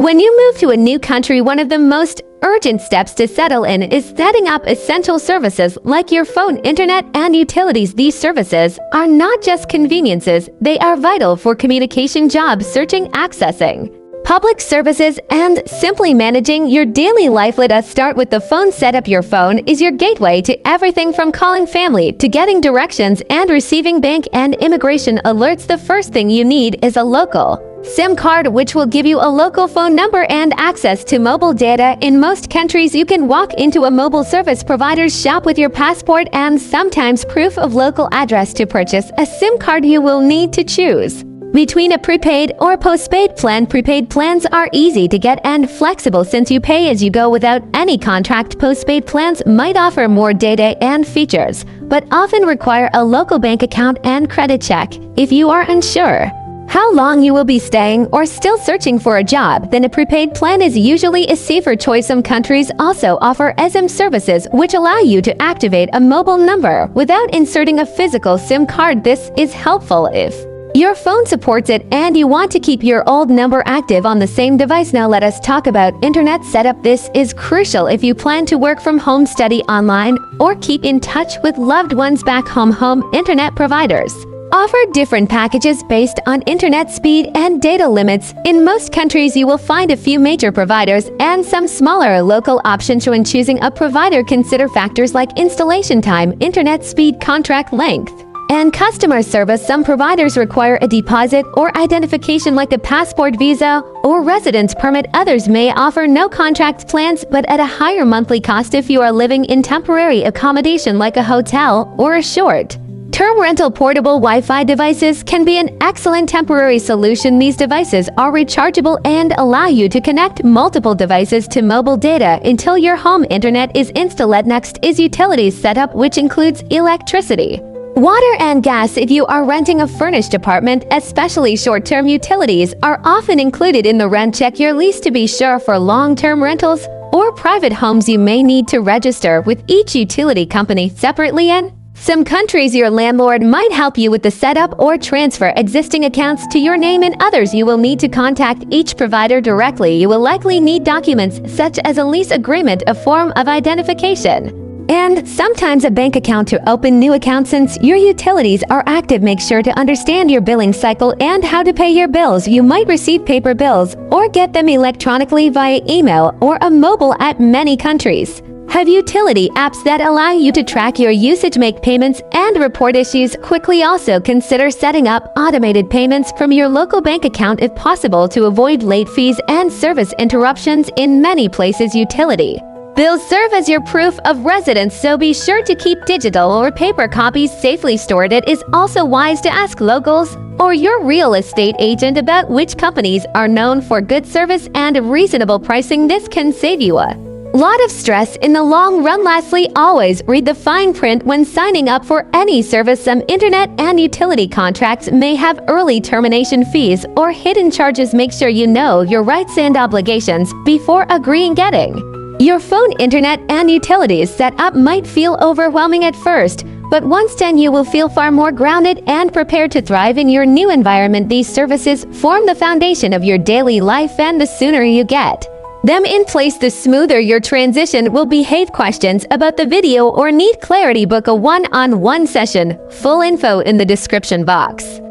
When you move to a new country, one of the most urgent steps to settle in is setting up essential services like your phone, internet, and utilities. These services are not just conveniences, they are vital for communication, job searching, accessing public services, and simply managing your daily life. Let us start with the phone. Set up your phone is your gateway to everything from calling family to getting directions and receiving bank and immigration alerts. The first thing you need is a local SIM card, which will give you a local phone number and access to mobile data. In most countries, you can walk into a mobile service provider's shop with your passport and sometimes proof of local address to purchase a SIM card. You will need to choose between a prepaid or postpaid plan. Prepaid plans are easy to get and flexible since you pay as you go without any contract. Postpaid plans might offer more data and features, but often require a local bank account and credit check. If you are unsure how long you will be staying or still searching for a job, then a prepaid plan is usually a safer choice. Some countries also offer eSIM services, which allow you to activate a mobile number without inserting a physical SIM card. This is helpful if your phone supports it and you want to keep your old number active on the same device. Now let us talk about internet setup. This is crucial if you plan to work from home, study online, or keep in touch with loved ones back home. Home internet providers offer different packages based on internet speed and data limits. In most countries, you will find a few major providers and some smaller local options. When choosing a provider, consider factors like installation time, internet speed, contract length, and customer service. Some providers require a deposit or identification like a passport, visa, or residence permit. Others may offer no contract plans but at a higher monthly cost. If you are living in temporary accommodation like a hotel or a short-term rental, portable Wi-Fi devices can be an excellent temporary solution. These devices are rechargeable and allow you to connect multiple devices to mobile data until your home internet is installed. Next is utilities setup, which includes electricity, water, and gas. If you are renting a furnished apartment, especially short-term, utilities are often included in the rent. Check your lease to be sure. For long-term rentals or private homes, you may need to register with each utility company separately. In some countries, your landlord might help you with the setup or transfer existing accounts to your name. In others, you will need to contact each provider directly. You will likely need documents such as a lease agreement, a form of identification, and sometimes a bank account to open new accounts. Since your utilities are active, make sure to understand your billing cycle and how to pay your bills. You might receive paper bills or get them electronically via email or a mobile app. Many countries have utility apps that allow you to track your usage, make payments, and report issues quickly. Also, consider setting up automated payments from your local bank account if possible to avoid late fees and service interruptions. In many places, utility bills serve as your proof of residence, so be sure to keep digital or paper copies safely stored. It is also wise to ask locals or your real estate agent about which companies are known for good service and reasonable pricing. This can save you a lot of stress in the long run. Lastly, always read the fine print when signing up for any service. Some internet and utility contracts may have early termination fees or hidden charges. Make sure you know your rights and obligations before agreeing. Getting your phone, internet, and utilities set up might feel overwhelming at first, but once done, you will feel far more grounded and prepared to thrive in your new environment. These services form the foundation of your daily life, and the sooner you get them in place, the smoother your transition will be. Have questions about the video or need clarity? Book a one-on-one session. Full info in the description box.